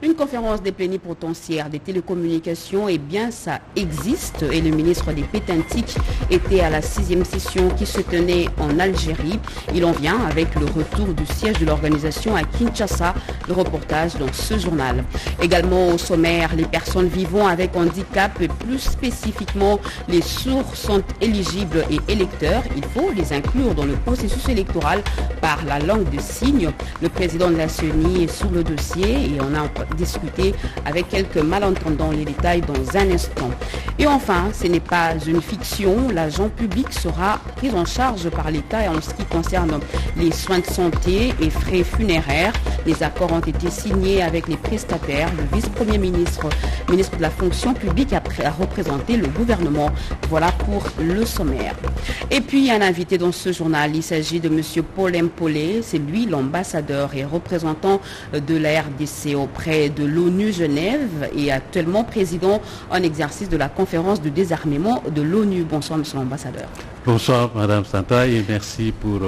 Une conférence des plénipotentiaires des télécommunications, eh bien ça existe et le ministre des Pétantiques était à la 6e session qui se tenait en Algérie. Il en vient avec le retour du siège de l'organisation à Kinshasa, le reportage dans ce journal. Également au sommaire, les personnes vivant avec handicap et plus spécifiquement les sourds sont éligibles et électeurs. Il faut les inclure dans le processus électoral par la langue de signes. Le président de la CENI est sur le dossier et on a discuter avec quelques malentendants, les détails dans un instant. Et enfin, ce n'est pas une fiction, l'agent public sera pris en charge par l'État en ce qui concerne les soins de santé et frais funéraires. Les accords ont été signés avec les prestataires. Le vice-premier ministre, ministre de la fonction publique, a représenté le gouvernement. Voilà pour le sommaire. Et puis un invité dans ce journal, il s'agit de M. Paul Mpolé, c'est lui l'ambassadeur et représentant de la RDC auprès de l'ONU Genève et actuellement président en exercice de la conférence de désarmement de l'ONU. Bonsoir, monsieur l'ambassadeur. Bonsoir, madame Santa, et merci pour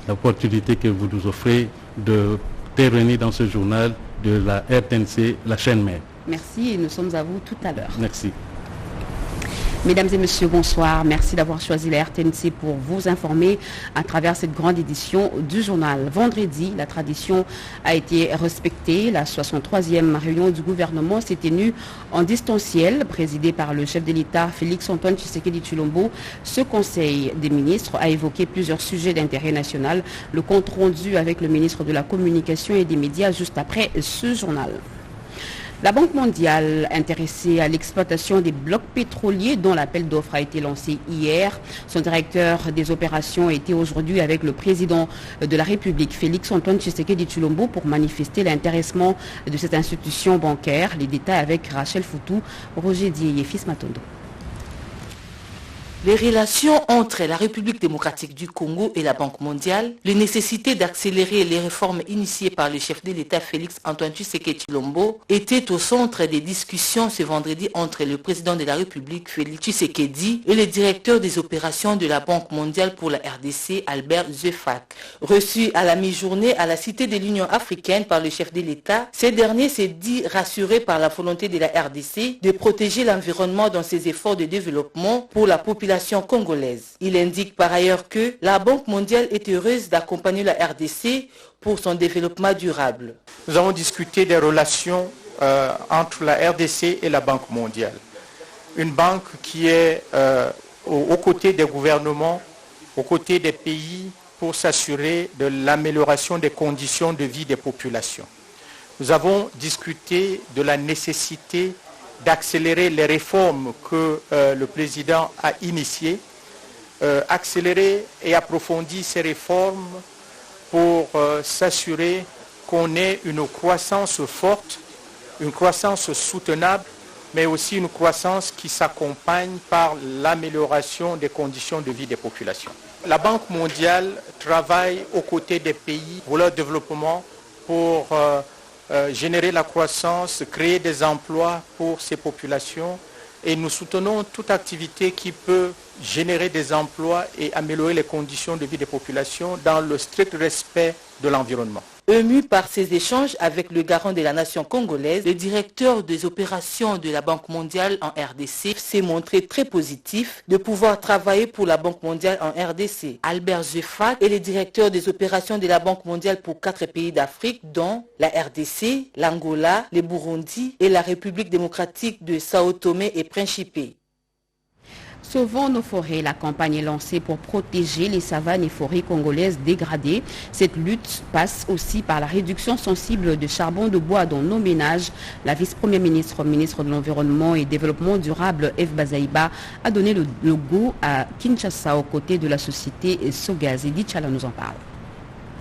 l'opportunité que vous nous offrez de intervenir dans ce journal de la RTNC, la chaîne mère. Merci et nous sommes à vous tout à l'heure. Merci. Mesdames et messieurs, bonsoir. Merci d'avoir choisi la RTNC pour vous informer à travers cette grande édition du journal. Vendredi, la tradition a été respectée. La 63e réunion du gouvernement s'est tenue en distanciel, présidée par le chef de l'État, Félix-Antoine Tshisekedi Tshilombo. Ce conseil des ministres a évoqué plusieurs sujets d'intérêt national. Le compte rendu avec le ministre de la Communication et des Médias juste après ce journal. La Banque mondiale, intéressée à l'exploitation des blocs pétroliers dont l'appel d'offres a été lancé hier. Son directeur des opérations était aujourd'hui avec le président de la République, Félix-Antoine Tshisekedi Tshilombo, pour manifester l'intéressement de cette institution bancaire. Les détails avec Rachel Foutou, Roger Dié et Fils Matondo. Les relations entre la République démocratique du Congo et la Banque mondiale, les nécessités d'accélérer les réformes initiées par le chef de l'État Félix-Antoine Tshisekedi Tshilombo étaient au centre des discussions ce vendredi entre le président de la République Félix Tshisekedi et le directeur des opérations de la Banque mondiale pour la RDC Albert Zefak. Reçu à la mi-journée à la Cité de l'Union africaine par le chef de l'État, ce dernier s'est dit rassuré par la volonté de la RDC de protéger l'environnement dans ses efforts de développement pour la population congolaise. Il indique par ailleurs que la Banque mondiale est heureuse d'accompagner la RDC pour son développement durable. Nous avons discuté des relations entre la RDC et la Banque mondiale. Une banque qui est aux côtés des gouvernements, aux côtés des pays pour s'assurer de l'amélioration des conditions de vie des populations. Nous avons discuté de la nécessité d'accélérer les réformes que le président a initiées, accélérer et approfondir ces réformes pour s'assurer qu'on ait une croissance forte, une croissance soutenable, mais aussi une croissance qui s'accompagne par l'amélioration des conditions de vie des populations. La Banque mondiale travaille aux côtés des pays pour leur développement, pour générer la croissance, créer des emplois pour ces populations et nous soutenons toute activité qui peut générer des emplois et améliorer les conditions de vie des populations dans le strict respect de l'environnement. Ému par ces échanges avec le garant de la nation congolaise, le directeur des opérations de la Banque mondiale en RDC s'est montré très positif de pouvoir travailler pour la Banque mondiale en RDC. Albert Zefak est le directeur des opérations de la Banque mondiale pour 4 pays d'Afrique, dont la RDC, l'Angola, le Burundi et la République démocratique de Sao Tomé et Principe. Sauvons nos forêts. La campagne est lancée pour protéger les savanes et forêts congolaises dégradées. Cette lutte passe aussi par la réduction sensible de charbon de bois dans nos ménages. La vice-première ministre, ministre de l'Environnement et Développement durable, F. Bazaïba, a donné le go à Kinshasa aux côtés de la société Sogaz. Edith Chala nous en parle.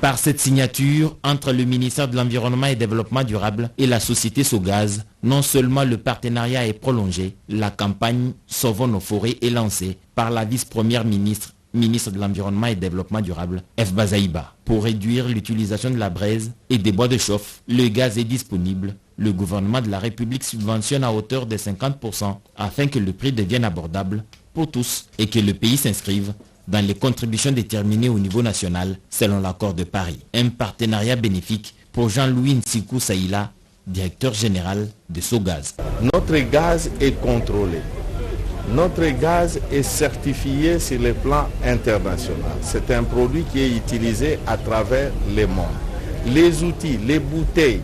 Par cette signature entre le ministère de l'Environnement et Développement durable et la société Sogaz, non seulement le partenariat est prolongé, la campagne Sauvons nos forêts est lancée par la vice-première ministre, ministre de l'Environnement et Développement durable, F. Bazaïba. Pour réduire l'utilisation de la braise et des bois de chauffe, le gaz est disponible. Le gouvernement de la République subventionne à hauteur de 50% afin que le prix devienne abordable pour tous et que le pays s'inscrive dans les contributions déterminées au niveau national selon l'accord de Paris. Un partenariat bénéfique pour Jean-Louis Nsikou Saïla directeur général de Sogaz. Notre gaz est contrôlé. Notre gaz est certifié sur le plan international. C'est un produit qui est utilisé à travers le monde. Les outils, les bouteilles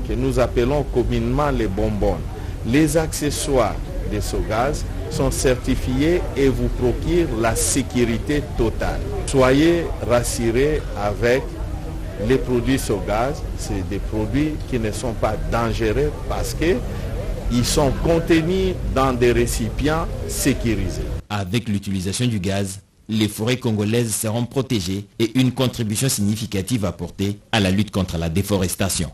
que nous appelons communément les bonbons, les accessoires de Sogaz sont certifiés et vous procurent la sécurité totale. Soyez rassurés avec les produits Sogaz. C'est des produits qui ne sont pas dangereux parce qu'ils sont contenus dans des récipients sécurisés. Avec l'utilisation du gaz, les forêts congolaises seront protégées et une contribution significative apportée à la lutte contre la déforestation.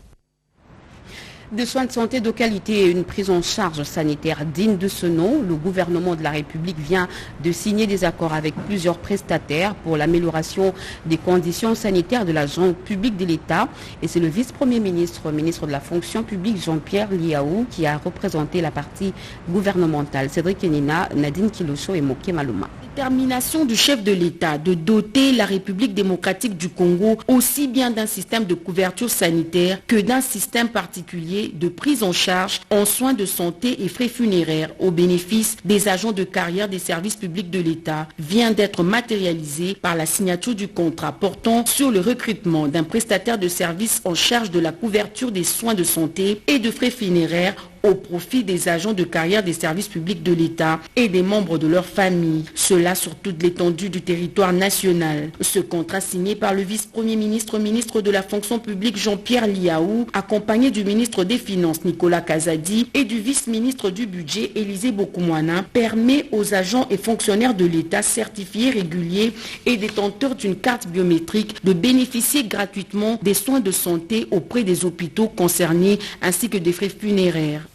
Des soins de santé de qualité et une prise en charge sanitaire digne de ce nom, le gouvernement de la République vient de signer des accords avec plusieurs prestataires pour l'amélioration des conditions sanitaires de l'agent public de l'État. Et c'est le vice-premier ministre, ministre de la fonction publique Jean-Pierre Liaou qui a représenté la partie gouvernementale. Cédric Enina, Nadine Kilosho et Moké Maluma. Détermination du chef de l'État de doter la République démocratique du Congo aussi bien d'un système de couverture sanitaire que d'un système particulier de prise en charge en soins de santé et frais funéraires au bénéfice des agents de carrière des services publics de l'État vient d'être matérialisé par la signature du contrat portant sur le recrutement d'un prestataire de services en charge de la couverture des soins de santé et de frais funéraires au profit des agents de carrière des services publics de l'État et des membres de leur famille. Cela sur toute l'étendue du territoire national. Ce contrat signé par le vice-premier ministre, ministre de la fonction publique Jean-Pierre Liaou, accompagné du ministre des Finances Nicolas Kazadi et du vice-ministre du Budget Élisée Bokoumouana, permet aux agents et fonctionnaires de l'État certifiés réguliers et détenteurs d'une carte biométrique de bénéficier gratuitement des soins de santé auprès des hôpitaux concernés ainsi que des frais funéraires.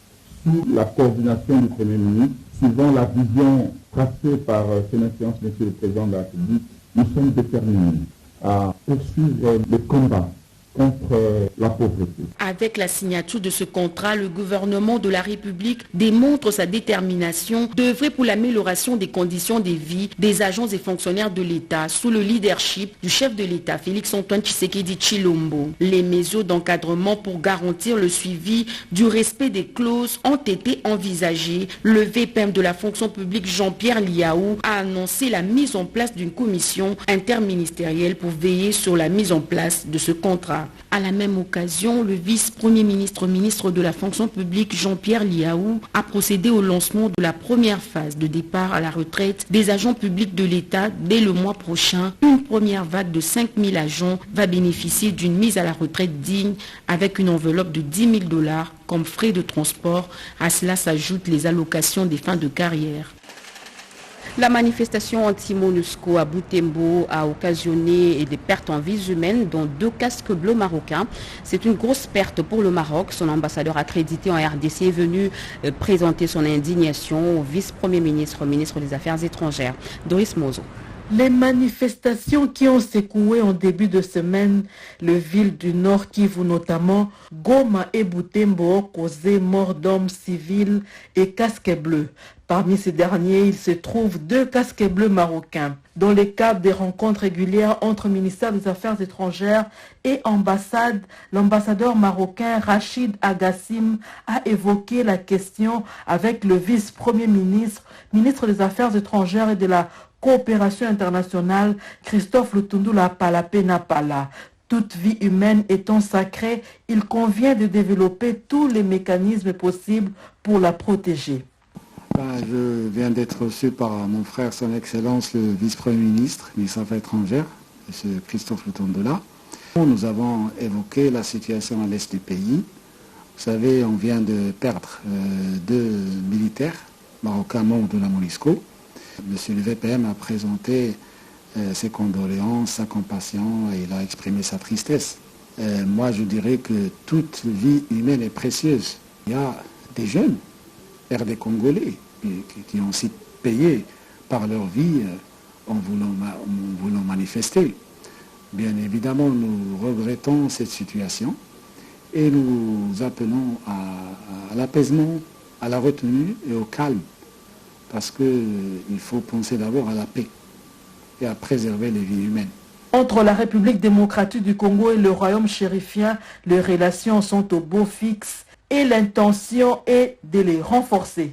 Sous la coordination du Premier ministre, suivant la vision tracée par Son Excellence, Monsieur le Président de la République, nous sommes déterminés à poursuivre le combat contre la pauvreté. Avec la signature de ce contrat, le gouvernement de la République démontre sa détermination d'œuvrer pour l'amélioration des conditions de vie des agents et fonctionnaires de l'État sous le leadership du chef de l'État, Félix-Antoine Tshisekedi Tshilombo. Les mesures d'encadrement pour garantir le suivi du respect des clauses ont été envisagées. Le VPM de la fonction publique Jean-Pierre Liaou a annoncé la mise en place d'une commission interministérielle pour veiller sur la mise en place de ce contrat. À la même occasion, le vice-premier ministre, ministre de la fonction publique Jean-Pierre Liaou a procédé au lancement de la première phase de départ à la retraite des agents publics de l'État dès le mois prochain. Une première vague de 5000 agents va bénéficier d'une mise à la retraite digne avec une enveloppe de $10 000 comme frais de transport. À cela s'ajoutent les allocations des fins de carrière. La manifestation anti-MONUSCO à Butembo a occasionné des pertes en vies humaines, dont 2 casques bleus marocains. C'est une grosse perte pour le Maroc. Son ambassadeur accrédité en RDC est venu présenter son indignation au vice-premier ministre, ministre des Affaires étrangères, Doris Mozo. Les manifestations qui ont secoué en début de semaine les villes du Nord Kivu, notamment Goma et Butembo, ont causé mort d'hommes civils et casques bleus. Parmi ces derniers, il se trouve 2 casques bleus marocains. Dans le cadre des rencontres régulières entre ministère des Affaires étrangères et ambassade, l'ambassadeur marocain Rachid Agassim a évoqué la question avec le vice-premier ministre, ministre des Affaires étrangères et de la coopération internationale, Christophe Lutundula Palapena Pala. Toute vie humaine étant sacrée, il convient de développer tous les mécanismes possibles pour la protéger. Je viens d'être reçu par mon frère, son Excellence, le vice-premier ministre des Affaires étrangères, M. Christophe Lutundula. Nous avons évoqué la situation à l'est du pays. Vous savez, on vient de perdre 2 militaires marocains membres de la MONUSCO. Monsieur le VPM a présenté ses condoléances, sa compassion et il a exprimé sa tristesse. Moi, je dirais que toute vie humaine est précieuse. Il y a des jeunes, pères des Congolais, qui ont aussi payé par leur vie en voulant manifester. Bien évidemment, nous regrettons cette situation et nous appelons à l'apaisement, à la retenue et au calme. Parce qu'il faut penser d'abord à la paix et à préserver les vies humaines. Entre la République démocratique du Congo et le royaume chérifien, les relations sont au beau fixe. et l'intention est de les renforcer.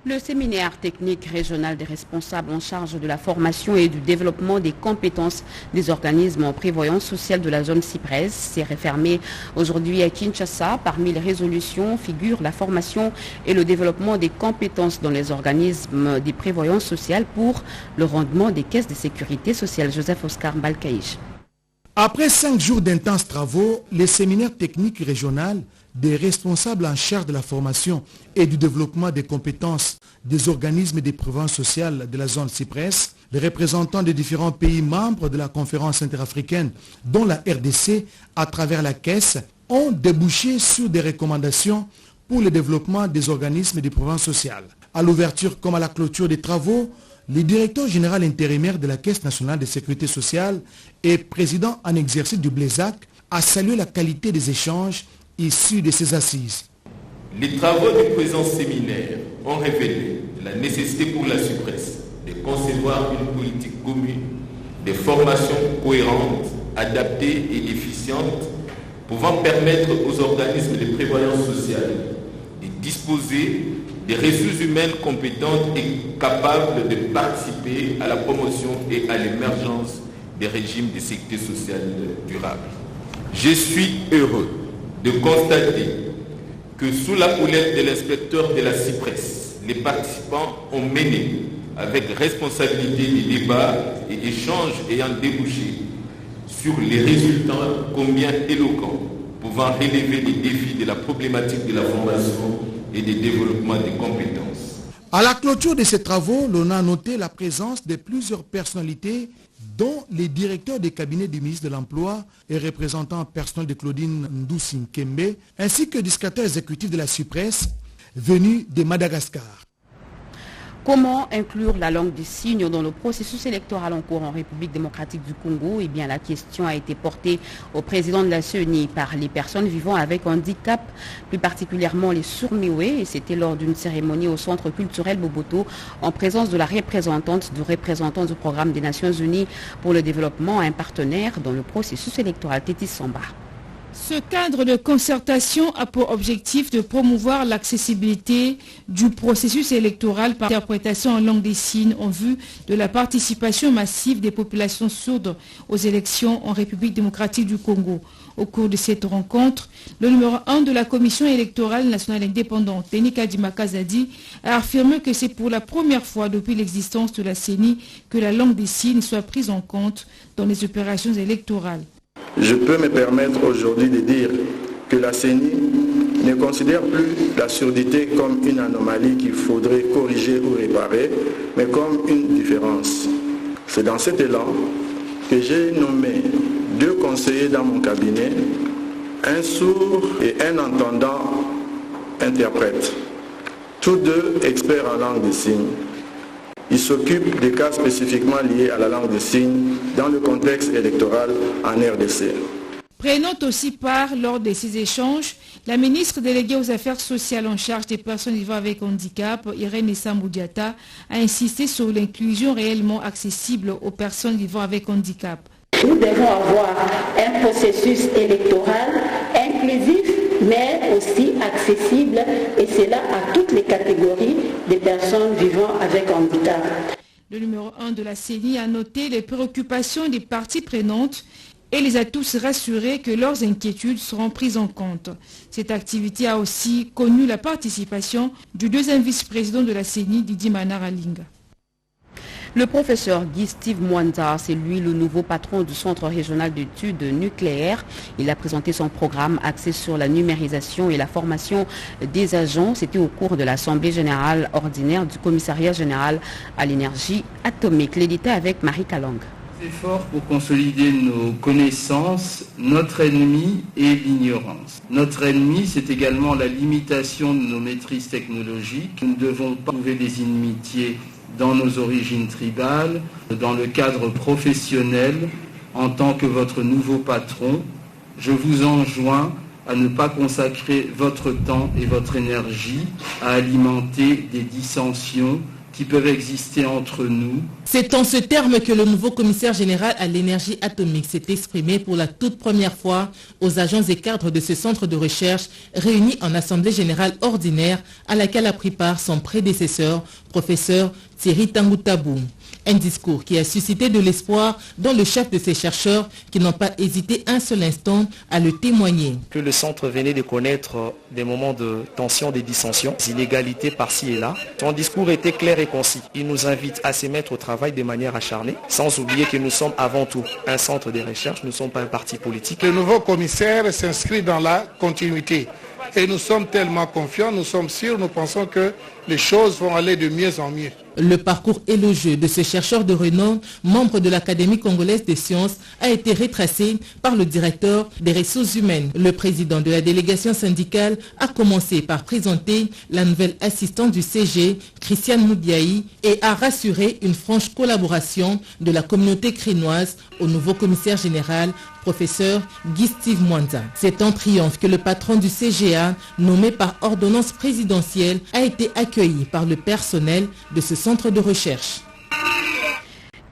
Le séminaire technique régional des responsables en charge de la formation et du développement des compétences des organismes en prévoyance sociale de la zone CIPRES s'est refermé aujourd'hui à Kinshasa. Parmi les résolutions figurent la formation et le développement des compétences dans les organismes des prévoyances sociales pour le rendement des caisses de sécurité sociale. Joseph Oscar Mbalkaïch. Après 5 jours d'intenses travaux, le séminaire technique régional des responsables en charge de la formation et du développement des compétences des organismes de prévoyance sociale de la zone CIPRES, les représentants des différents pays membres de la conférence interafricaine, dont la RDC, à travers la caisse, ont débouché sur des recommandations pour le développement des organismes de prévoyance sociale. À l'ouverture comme à la clôture des travaux, le directeur général intérimaire de la Caisse nationale de sécurité sociale et président en exercice du BLESAC a salué la qualité des échanges issus de ces assises. Les travaux du présent séminaire ont révélé la nécessité pour la CIPRES de concevoir une politique commune, des formations cohérentes, adaptées et efficientes, pouvant permettre aux organismes de prévoyance sociale de disposer des ressources humaines compétentes et capables de participer à la promotion et à l'émergence des régimes de sécurité sociale durable. Je suis heureux de constater que sous la houlette de l'inspecteur de la CIPRES, les participants ont mené avec responsabilité des débats et échanges ayant débouché sur les résultats combien éloquents pouvant relever les défis de la problématique de la formation et du développement des compétences. À la clôture de ces travaux, l'on a noté la présence de plusieurs personnalités dont les directeurs des cabinets du ministre de l'Emploi et représentants personnels de Claudine Ndoussi Nkembe, ainsi que du secrétaire exécutif de la CIPRES venu de Madagascar. Comment inclure la langue des signes dans le processus électoral en cours en République démocratique du Congo? Eh bien, la question a été portée au président de la CENI par les personnes vivant avec handicap, plus particulièrement les sourds-muets, et c'était lors d'une cérémonie au Centre culturel Boboto en présence de la représentante du représentant du programme des Nations Unies pour le développement, un partenaire dans le processus électoral. Tétis Samba. Ce cadre de concertation a pour objectif de promouvoir l'accessibilité du processus électoral par interprétation en langue des signes en vue de la participation massive des populations sourdes aux élections en République démocratique du Congo. Au cours de cette rencontre, le numéro 1 de la Commission électorale nationale indépendante, Denis Kadima Kazadi, a affirmé que c'est pour la première fois depuis l'existence de la CENI que la langue des signes soit prise en compte dans les opérations électorales. Je peux me permettre aujourd'hui de dire que la CENI ne considère plus la surdité comme une anomalie qu'il faudrait corriger ou réparer, mais comme une différence. C'est dans cet élan que j'ai nommé 2 conseillers dans mon cabinet, un sourd et un entendant interprète, tous 2 experts en langue des signes. Ils s'occupent des cas spécifiquement liés à la langue des signes dans le contexte électoral en RDC. Prenant aussi part lors de ces échanges, la ministre déléguée aux affaires sociales en charge des personnes vivant avec handicap, Irène Samboudiata, a insisté sur l'inclusion réellement accessible aux personnes vivant avec handicap. Nous devons avoir un processus électoral inclusif, mais aussi accessible, et cela à toutes les catégories des personnes vivant avec handicap. Le numéro 1 de la CENI a noté les préoccupations des parties prenantes et les a tous rassurés que leurs inquiétudes seront prises en compte. Cette activité a aussi connu la participation du 2e vice-président de la CENI, Didier Manaralinga. Le professeur Guy Steve Mwanda, c'est lui le nouveau patron du Centre régional d'études nucléaires. Il a présenté son programme axé sur la numérisation et la formation des agents. C'était au cours de l'Assemblée générale ordinaire du Commissariat général à l'énergie atomique. L'édité avec Marie Kalang. Effort pour consolider nos connaissances, notre ennemi est l'ignorance. Notre ennemi, c'est également la limitation de nos maîtrises technologiques. Nous ne devons pas trouver des inimitiés dans nos origines tribales, dans le cadre professionnel. En tant que votre nouveau patron, je vous enjoins à ne pas consacrer votre temps et votre énergie à alimenter des dissensions, qui peuvent exister entre nous. C'est en ce terme que le nouveau commissaire général à l'énergie atomique s'est exprimé pour la toute première fois aux agents et cadres de ce centre de recherche réunis en assemblée générale ordinaire à laquelle a pris part son prédécesseur, professeur Thierry Tangoutabou. Un discours qui a suscité de l'espoir dans le chef de ces chercheurs qui n'ont pas hésité un seul instant à le témoigner. Que le centre venait de connaître des moments de tension, des dissensions, des inégalités par-ci et là. Son discours était clair et concis. Il nous invite à se mettre au travail de manière acharnée, sans oublier que nous sommes avant tout un centre de recherche, nous ne sommes pas un parti politique. Le nouveau commissaire s'inscrit dans la continuité. Et nous sommes tellement confiants, nous sommes sûrs, nous pensons que les choses vont aller de mieux en mieux. Le parcours élogieux de ce chercheur de renom, membre de l'Académie congolaise des sciences, a été retracé par le directeur des ressources humaines. Le président de la délégation syndicale a commencé par présenter la nouvelle assistante du CG, Christiane Moudiaï, et a rassuré une franche collaboration de la communauté crénoise au nouveau commissaire général, professeur Guy Steve Mwanza. C'est en triomphe que le patron du CGA, nommé par ordonnance présidentielle, a été accueilli par le personnel de ce centre de recherche.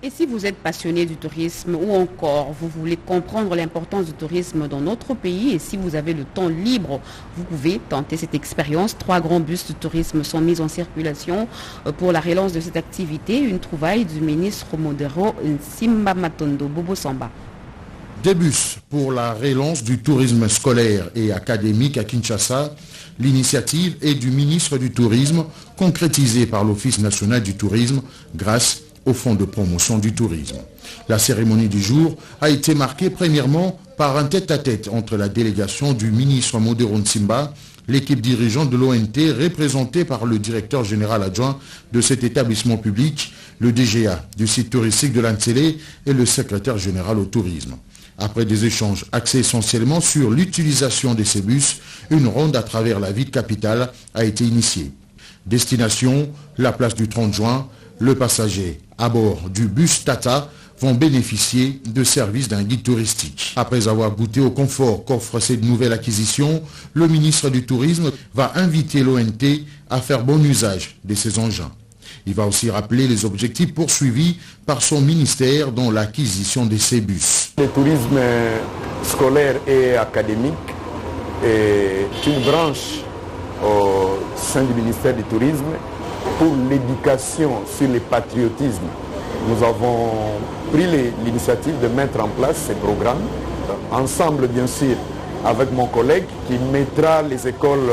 Et si vous êtes passionné du tourisme ou encore vous voulez comprendre l'importance du tourisme dans notre pays et si vous avez le temps libre, vous pouvez tenter cette expérience. 3 grands bus de tourisme sont mis en circulation pour la relance de cette activité. Une trouvaille du ministre Modero Nsimba Matondo Bobo Samba. Des bus pour la relance du tourisme scolaire et académique à Kinshasa. L'initiative est du ministre du Tourisme, concrétisée par l'Office national du tourisme grâce au Fonds de promotion du tourisme. La cérémonie du jour a été marquée premièrement par un tête-à-tête entre la délégation du ministre Modero Nsimba, l'équipe dirigeante de l'ONT représentée par le directeur général adjoint de cet établissement public, le DGA du site touristique de l'Antsélé et le secrétaire général au tourisme. Après des échanges axés essentiellement sur l'utilisation de ces bus, une ronde à travers la ville capitale a été initiée. Destination, la place du 30 juin, le passager à bord du bus Tata vont bénéficier de services d'un guide touristique. Après avoir goûté au confort qu'offre cette nouvelle acquisition, le ministre du Tourisme va inviter l'ONT à faire bon usage de ces engins. Il va aussi rappeler les objectifs poursuivis par son ministère dans l'acquisition de ces bus. Le tourisme scolaire et académique est une branche au sein du ministère du Tourisme pour l'éducation sur le patriotisme. Nous avons pris l'initiative de mettre en place ces programmes, ensemble bien sûr avec mon collègue qui mettra les écoles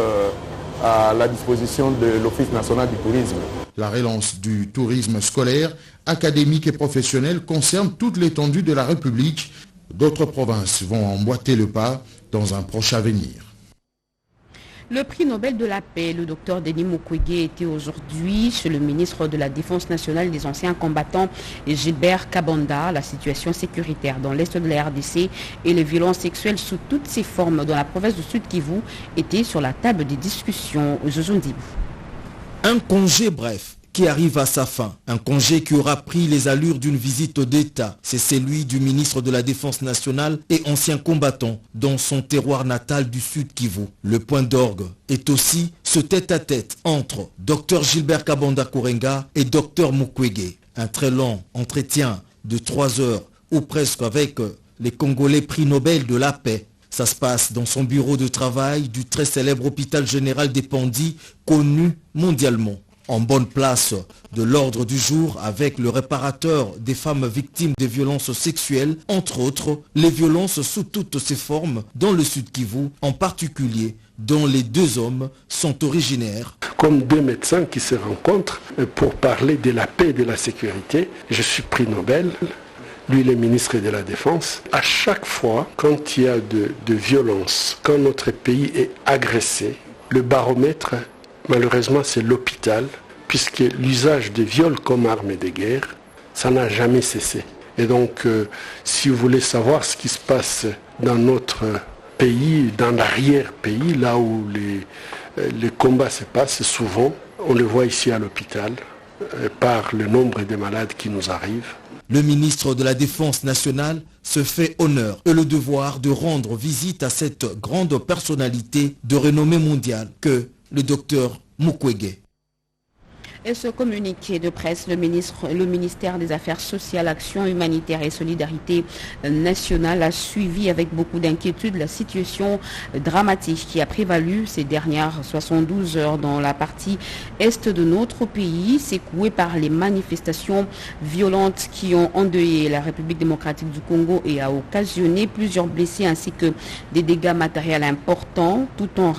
à la disposition de l'Office national du tourisme. La relance du tourisme scolaire, académique et professionnel concerne toute l'étendue de la République. D'autres provinces vont emboîter le pas dans un proche avenir. Le prix Nobel de la paix, le docteur Denis Mukwege, était aujourd'hui chez le ministre de la Défense nationale des anciens combattants Gilbert Kabanda. La situation sécuritaire dans l'est de la RDC et les violences sexuelles sous toutes ses formes dans la province du Sud Kivu étaient sur la table des discussions. Un congé bref qui arrive à sa fin. Un congé qui aura pris les allures d'une visite d'État. C'est celui du ministre de la Défense nationale et ancien combattant dans son terroir natal du Sud Kivu. Le point d'orgue est aussi ce tête-à-tête entre Dr Gilbert Kabanda Kourenga et Dr Mukwege. Un très long entretien de 3 heures ou presque avec les Congolais prix Nobel de la paix. Ça se passe dans son bureau de travail du très célèbre hôpital général des Pandis, connu mondialement. En bonne place de l'ordre du jour avec le réparateur des femmes victimes de violences sexuelles, entre autres, les violences sous toutes ses formes dans le Sud Kivu, en particulier dont les 2 hommes sont originaires. Comme 2 médecins qui se rencontrent pour parler de la paix et de la sécurité, je suis prix Nobel. Lui, le ministre de la Défense. À chaque fois, quand il y a de violence, quand notre pays est agressé, le baromètre, malheureusement, c'est l'hôpital, puisque l'usage de viol comme arme de guerre, ça n'a jamais cessé. Et donc, si vous voulez savoir ce qui se passe dans notre pays, dans l'arrière-pays, là où les combats se passent souvent, on le voit ici à l'hôpital, par le nombre de malades qui nous arrivent. Le ministre de la Défense nationale se fait honneur et le devoir de rendre visite à cette grande personnalité de renommée mondiale que le docteur Mukwege. Et ce communiqué de presse, le ministère des Affaires sociales, Action humanitaire et solidarité nationale a suivi avec beaucoup d'inquiétude la situation dramatique qui a prévalu ces dernières 72 heures dans la partie est de notre pays, secouée par les manifestations violentes qui ont endeuillé la République démocratique du Congo et a occasionné plusieurs blessés ainsi que des dégâts matériels importants, tout en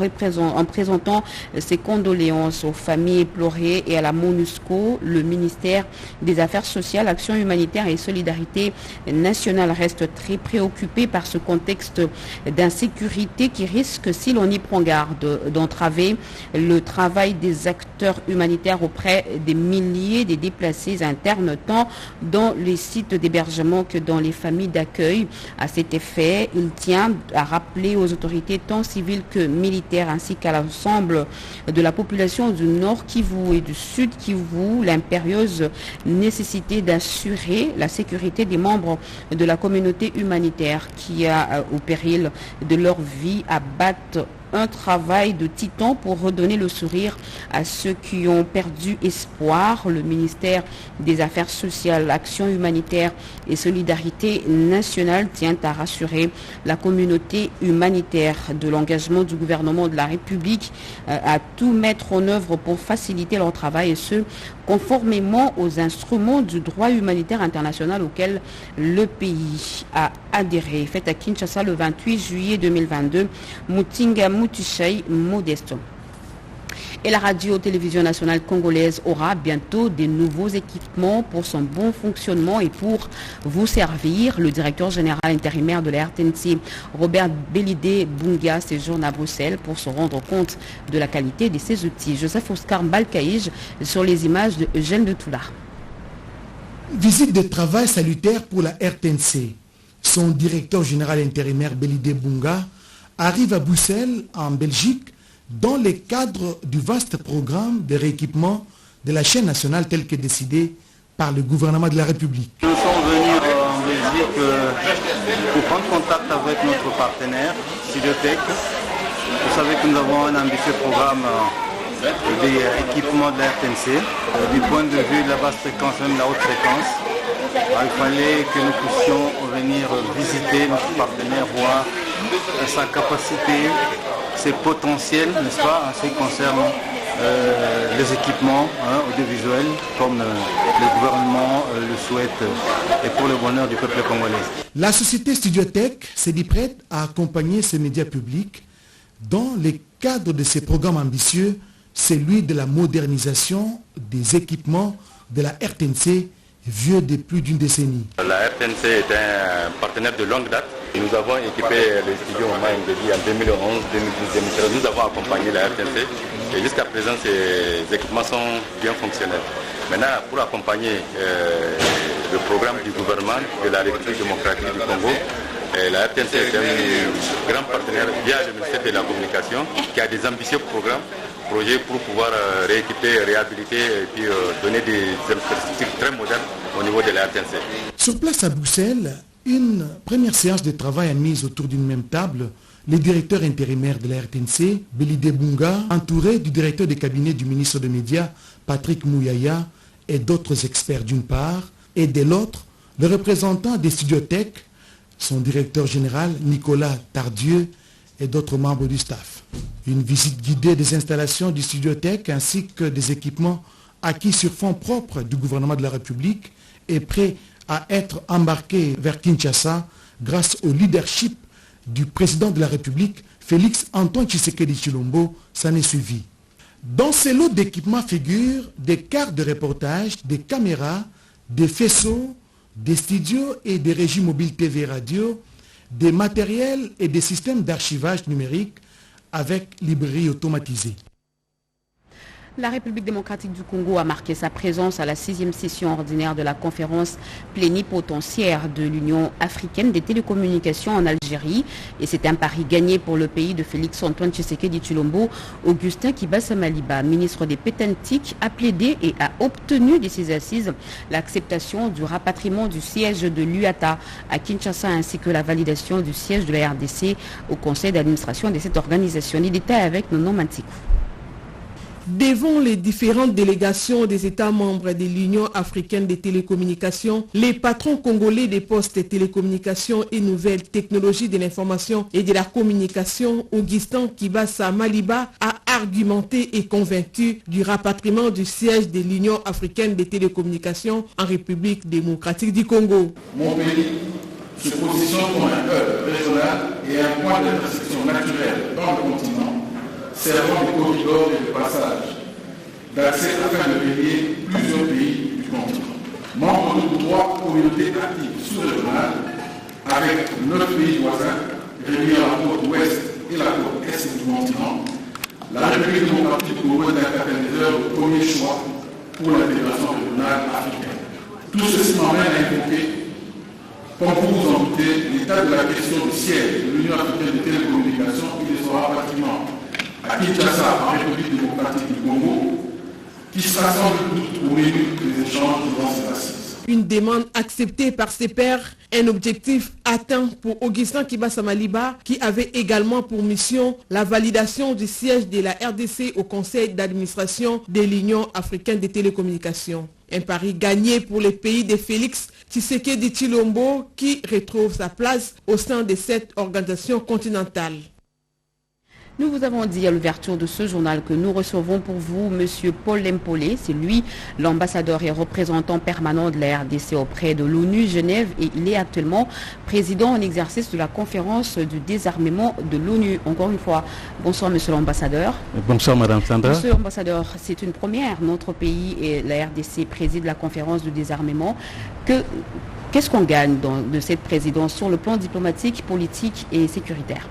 présentant ses condoléances aux familles éplorées et à la MONUSCO. Le ministère des Affaires sociales, Action humanitaire et solidarité nationale reste très préoccupé par ce contexte d'insécurité qui risque, si l'on y prend garde, d'entraver le travail des acteurs humanitaires auprès des milliers de déplacés internes, tant dans les sites d'hébergement que dans les familles d'accueil. À cet effet, il tient à rappeler aux autorités tant civiles que militaires ainsi qu'à l'ensemble de la population du Nord Kivu et du Sud Kivu l'impérieuse nécessité d'assurer la sécurité des membres de la communauté humanitaire qui, au péril de leur vie, abattent un travail de titan pour redonner le sourire à ceux qui ont perdu espoir. Le ministère des Affaires sociales, Action humanitaire et solidarité nationale tient à rassurer la communauté humanitaire de l'engagement du gouvernement de la République à tout mettre en œuvre pour faciliter leur travail et ce, conformément aux instruments du droit humanitaire international auquel le pays a adhéré. Fait à Kinshasa le 28 juillet 2022, Mutinga Mutushai Modesto. Et la radio-télévision nationale congolaise aura bientôt des nouveaux équipements pour son bon fonctionnement et pour vous servir. Le directeur général intérimaire de la RTNC, Robert Belidé Bunga, séjourne à Bruxelles pour se rendre compte de la qualité de ses outils. Joseph Oscar Balkaïj sur les images de Eugène de Toula. Visite de travail salutaire pour la RTNC. Son directeur général intérimaire Belidé Bunga arrive à Bruxelles, en Belgique, dans le cadre du vaste programme de rééquipement de la chaîne nationale tel que décidé par le gouvernement de la République. Nous sommes venus en Belgique pour prendre contact avec notre partenaire, Studiotech. Vous savez que nous avons un ambitieux programme d'équipement de la RTNC. Du point de vue de la basse fréquence, même la haute fréquence, il fallait que nous puissions venir visiter notre partenaire, voir sa capacité, ses potentiels, n'est-ce pas, en ce qui concerne les équipements audiovisuels, comme le gouvernement le souhaite, et pour le bonheur du peuple congolais. La société Studiotech s'est dit prête à accompagner ces médias publics dans le cadre de ces programmes ambitieux, celui de la modernisation des équipements de la RTNC, vieux de plus d'une décennie. La RTNC est un partenaire de longue date. Nous avons équipé les studios en 2011, 2012, 2013. Nous avons accompagné la RTNC et jusqu'à présent ces équipements sont bien fonctionnels. Maintenant, pour accompagner le programme du gouvernement de la République démocratique du Congo, la RTNC est un grand partenaire via le ministère de la Communication qui a des ambitieux projets pour pouvoir rééquiper, réhabiliter et puis donner des infrastructures très modernes au niveau de la RTNC. Sur place à Bruxelles, une première séance de travail a mise autour d'une même table le directeur intérimaire de la RTNC, Belidé Bunga, entouré du directeur de cabinet du ministre des Médias, Patrick Mouyaya, et d'autres experts d'une part, et de l'autre, le représentant des Studiotech, son directeur général, Nicolas Tardieu, et d'autres membres du staff. Une visite guidée des installations du Studiotech ainsi que des équipements acquis sur fonds propres du gouvernement de la République et prêts à être embarqués vers Kinshasa grâce au leadership du président de la République, Félix Antoine Tshisekedi Tshilombo, s'en est suivi. Dans ces lots d'équipements figurent des cartes de reportage, des caméras, des faisceaux, des studios et des régies mobiles TV radio, des matériels et des systèmes d'archivage numérique avec librairie automatisée. La République démocratique du Congo a marqué sa présence à la 6e session ordinaire de la conférence plénipotentiaire de l'Union africaine des télécommunications en Algérie. Et c'est un pari gagné pour le pays de Félix Antoine Tshisekedi Tshilombo. Augustin Kibassa Maliba, ministre des Pétantiques, a plaidé et a obtenu de ses assises l'acceptation du rapatriement du siège de l'UATA à Kinshasa ainsi que la validation du siège de la RDC au conseil d'administration de cette organisation. Les détails avec Nono Mantikou. Devant les différentes délégations des États membres de l'Union africaine des télécommunications, les patrons congolais des postes de télécommunications et nouvelles technologies de l'information et de la communication, Augustin Kibasa Maliba, a argumenté et convaincu du rapatriement du siège de l'Union africaine des télécommunications en République démocratique du Congo. Mon pays se positionne comme un hub régional et un point d'intersection naturel dans le continent, servant de corridor et de passage d'accès afin de relier plusieurs pays du continent. Membre de 3 communautés actives sous-régionales avec 9 pays voisins reliés à la côte ouest et la côte est du continent, la République démocratique du Congo est un catalyseur de premier choix pour l'intégration régionale africaine. Tout ceci m'amène à évoquer, comme vous vous en doutez, l'état de la question du siège de l'Union africaine des télécommunications et de son rapatriement à Kinshasa, en République démocratique du Congo, qui sera sans doute au milieu des échanges devant ces assises. Une demande acceptée par ses pairs, un objectif atteint pour Augustin Kibasa Maliba, qui avait également pour mission la validation du siège de la RDC au conseil d'administration de l'Union africaine des télécommunications. Un pari gagné pour les pays de Félix Tshisekedi Tshilombo, qui retrouve sa place au sein de cette organisation continentale. Nous vous avons dit à l'ouverture de ce journal que nous recevons pour vous M. Paul Lempolé. C'est lui l'ambassadeur et représentant permanent de la RDC auprès de l'ONU Genève et il est actuellement président en exercice de la conférence du désarmement de l'ONU. Encore une fois, bonsoir M. l'ambassadeur. Bonsoir Mme Sandra. Monsieur l'ambassadeur, c'est une première. Notre pays et la RDC préside la conférence du désarmement. Qu'est-ce qu'on gagne de cette présidence sur le plan diplomatique, politique et sécuritaire ?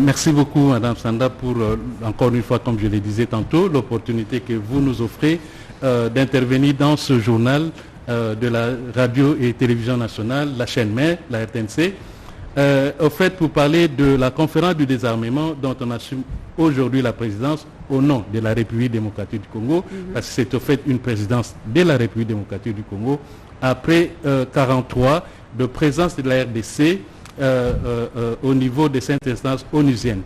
Merci beaucoup Madame Sanda pour, encore une fois, comme je le disais tantôt, l'opportunité que vous nous offrez d'intervenir dans ce journal de la radio et télévision nationale, la chaîne mère, la RTNC, au fait pour parler de la conférence du désarmement dont on assume aujourd'hui la présidence au nom de la République démocratique du Congo, parce que c'est au fait une présidence de la République démocratique du Congo, après 43 de présence de la RDC au niveau de cette instance onusienne.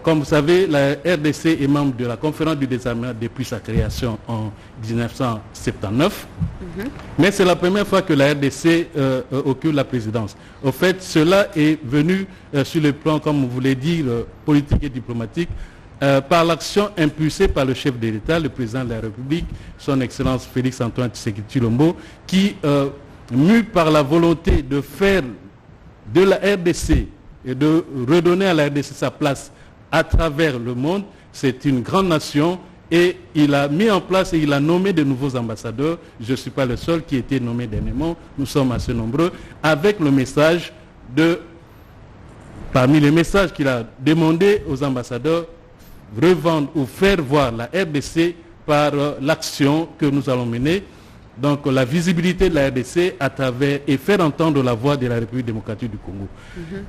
Comme vous savez, la RDC est membre de la conférence du désarmement depuis sa création en 1979. Mais c'est la première fois que la RDC occupe la présidence. Au fait, cela est venu sur le plan, comme vous voulez dire, politique et diplomatique, par l'action impulsée par le chef de l'État, le président de la République, son Excellence Félix Antoine Tshisekedi Tshilombo, qui, mu par la volonté de faire de la RDC et de redonner à la RDC sa place à travers le monde. C'est une grande nation et il a mis en place et il a nommé de nouveaux ambassadeurs. Je ne suis pas le seul qui a été nommé dernièrement, nous sommes assez nombreux, avec le message parmi les messages qu'il a demandé aux ambassadeurs, revendre ou faire voir la RDC par l'action que nous allons mener. Donc la visibilité de la RDC à travers et faire entendre la voix de la République démocratique du Congo.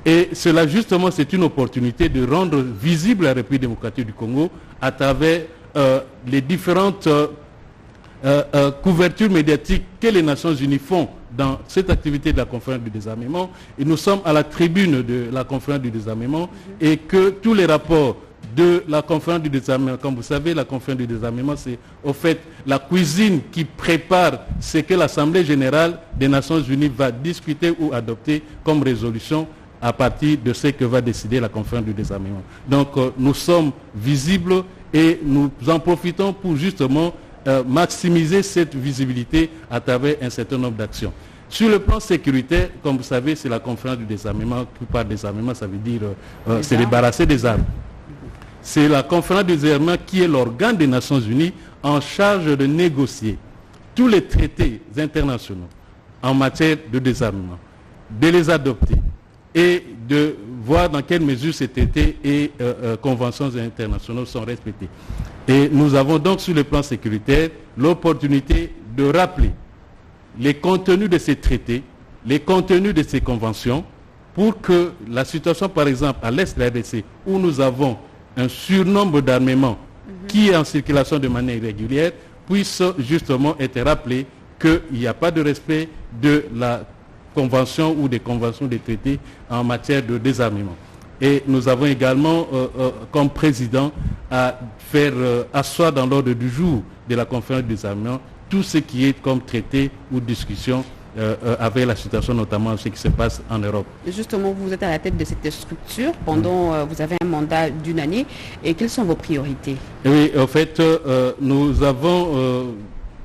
Et cela justement c'est une opportunité de rendre visible la République démocratique du Congo à travers les différentes couvertures médiatiques que les Nations Unies font dans cette activité de la conférence du désarmement. Et nous sommes à la tribune de la conférence du désarmement et que tous les rapports de la conférence du désarmement. Comme vous savez, la conférence du désarmement, c'est au fait la cuisine qui prépare ce que l'Assemblée générale des Nations Unies va discuter ou adopter comme résolution à partir de ce que va décider la conférence du désarmement. Donc nous sommes visibles et nous en profitons pour justement maximiser cette visibilité à travers un certain nombre d'actions. Sur le plan sécuritaire, comme vous savez, c'est la conférence du désarmement. Qui parle de désarmement, ça veut dire se débarrasser des armes. C'est la conférence du désarmement qui est l'organe des Nations Unies en charge de négocier tous les traités internationaux en matière de désarmement, de les adopter et de voir dans quelle mesure ces traités et conventions internationales sont respectés. Et nous avons donc sur le plan sécuritaire l'opportunité de rappeler les contenus de ces traités, les contenus de ces conventions, pour que la situation, par exemple, à l'est de la RDC, où nous avons un surnombre d'armements qui est en circulation de manière irrégulière, puisse justement être rappelé qu'il n'y a pas de respect de la convention ou des conventions des traités en matière de désarmement. Et nous avons également comme président à faire asseoir dans l'ordre du jour de la conférence du désarmement tout ce qui est comme traité ou discussion avec la situation, notamment ce qui se passe en Europe. Justement, vous êtes à la tête de cette structure pendant, vous avez un mandat d'1 année. Et quelles sont vos priorités? Oui, en fait, nous avons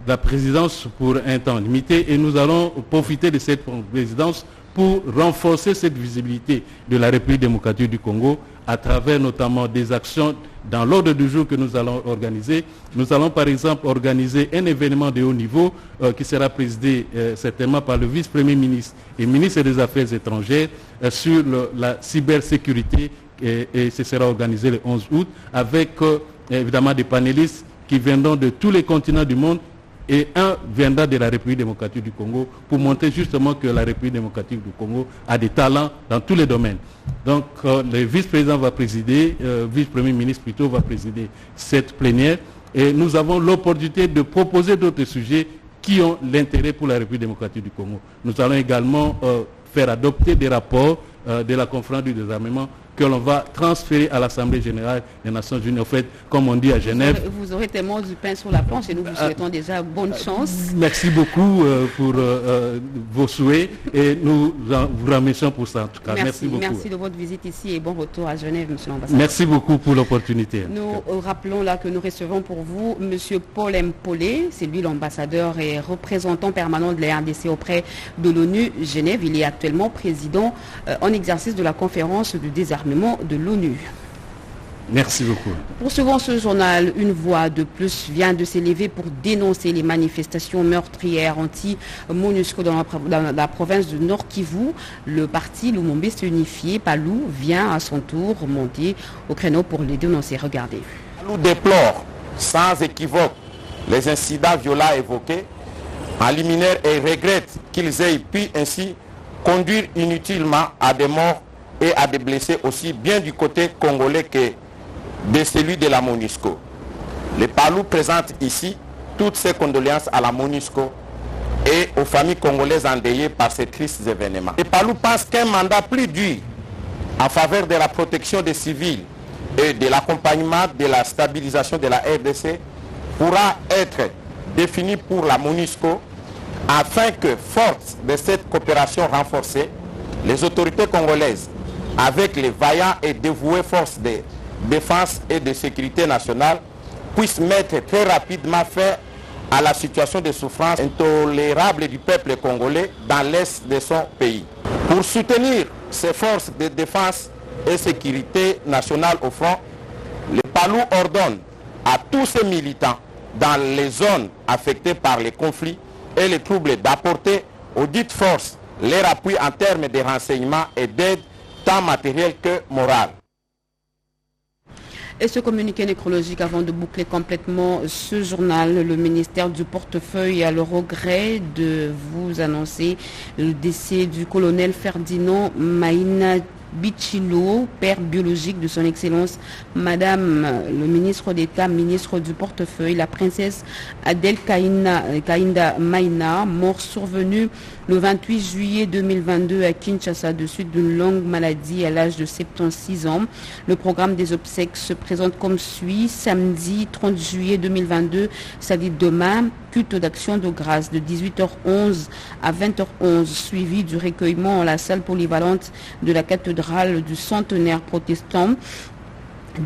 la présidence pour un temps limité et nous allons profiter de cette présidence pour renforcer cette visibilité de la République démocratique du Congo à travers notamment des actions dans l'ordre du jour que nous allons organiser. Nous allons par exemple organiser un événement de haut niveau qui sera présidé certainement par le vice-premier ministre et ministre des Affaires étrangères sur la cybersécurité et ce sera organisé le 11 août avec évidemment des panélistes qui viendront de tous les continents du monde et un viendra de la République démocratique du Congo pour montrer justement que la République démocratique du Congo a des talents dans tous les domaines. Donc le vice-président va présider, vice-premier ministre plutôt va présider cette plénière et nous avons l'opportunité de proposer d'autres sujets qui ont l'intérêt pour la République démocratique du Congo. Nous allons également faire adopter des rapports de la conférence du désarmement que l'on va transférer à l'Assemblée générale des Nations Unies. En fait, comme on dit à Genève... Vous aurez tellement du pain sur la planche et nous vous souhaitons déjà bonne chance. Merci beaucoup pour vos souhaits et nous vous remercions pour ça en tout cas. Merci beaucoup. Merci de votre visite ici et bon retour à Genève, monsieur l'ambassadeur. Merci beaucoup pour l'opportunité. Nous rappelons là que nous recevons pour vous monsieur Paul Mpolé, c'est lui l'ambassadeur et représentant permanent de la RDC auprès de l'ONU Genève. Il est actuellement président en exercice de la conférence du désarmement de l'ONU. Merci beaucoup. Poursuivant ce journal, une voix de plus vient de s'élever pour dénoncer les manifestations meurtrières anti-MONUSCO dans la province de Nord Kivu. Le parti Lumumbiste Unifié, Palou, vient à son tour monter au créneau pour les dénoncer. Regardez. Palou déplore sans équivoque les incidents violents évoqués en liminaire et regrette qu'ils aient pu ainsi conduire inutilement à des morts et à des blessés aussi bien du côté congolais que de celui de la MONUSCO. Le Palou présente ici toutes ses condoléances à la MONUSCO et aux familles congolaises endeuillées par ces tristes événements. Le Palou pense qu'un mandat plus dur en faveur de la protection des civils et de l'accompagnement de la stabilisation de la RDC pourra être défini pour la MONUSCO afin que, forte de cette coopération renforcée, les autorités congolaises avec les vaillants et dévouées forces de défense et de sécurité nationale, puissent mettre très rapidement fin à la situation de souffrance intolérable du peuple congolais dans l'est de son pays. Pour soutenir ces forces de défense et sécurité nationale au front, le Palou ordonne à tous ces militants dans les zones affectées par les conflits et les troubles d'apporter aux dites forces leur appui en termes de renseignements et d'aide tant matériel que moral. Et ce communiqué nécrologique, avant de boucler complètement ce journal, le ministère du Portefeuille a le regret de vous annoncer le décès du colonel Ferdinand Maïna Bichilo, père biologique de son Excellence Madame le ministre d'État, ministre du Portefeuille, la princesse Adèle Kainda Maïna, mort survenue le 28 juillet 2022 à Kinshasa de suite d'une longue maladie à l'âge de 76 ans. Le programme des obsèques se présente comme suit. Samedi 30 juillet 2022, c'est-à-dire demain, culte d'action de grâce de 18h11 à 20h11, suivi du recueillement à la salle polyvalente de la cathédrale du Centenaire protestant.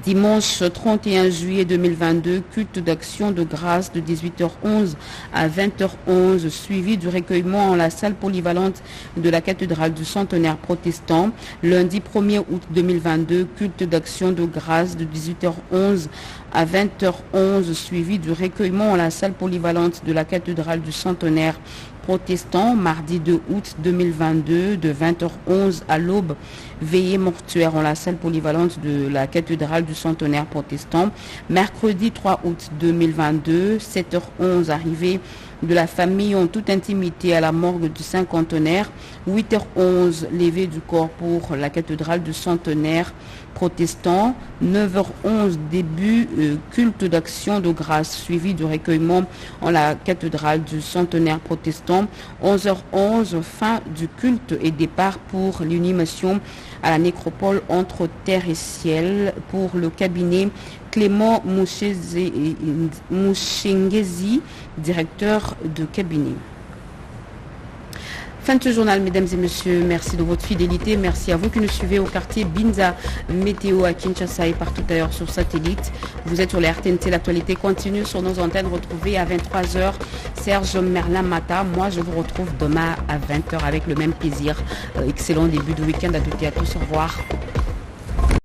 Dimanche 31 juillet 2022, culte d'action de grâce de 18h11 à 20h11, suivi du recueillement en la salle polyvalente de la cathédrale du Centenaire protestant. Lundi 1er août 2022, culte d'action de grâce de 18h11 à 20h11, suivi du recueillement en la salle polyvalente de la cathédrale du Centenaire protestant. Mardi 2 août 2022, de 20h11 à l'aube, veillée mortuaire en la salle polyvalente de la cathédrale du Centenaire protestant. Mercredi 3 août 2022, 7h11, arrivée de la famille en toute intimité à la morgue du cinquantenaire. 8h11, levée du corps pour la cathédrale du centenaire protestant. 9h11, début culte d'action de grâce suivi du recueillement en la cathédrale du centenaire protestant. 11h11, fin du culte et départ pour l'inhumation à la nécropole entre terre et ciel pour le cabinet Clément Mouchengezi, directeur de cabinet. Fin de ce journal, mesdames et messieurs. Merci de votre fidélité. Merci à vous qui nous suivez au quartier Binza Météo à Kinshasa et partout ailleurs sur satellite. Vous êtes sur la RTNT. L'actualité continue sur nos antennes. Retrouvez à 23h Serge Merlin Mata. Moi, je vous retrouve demain à 20h avec le même plaisir. Excellent début de week-end à toutes et à tous. Au revoir.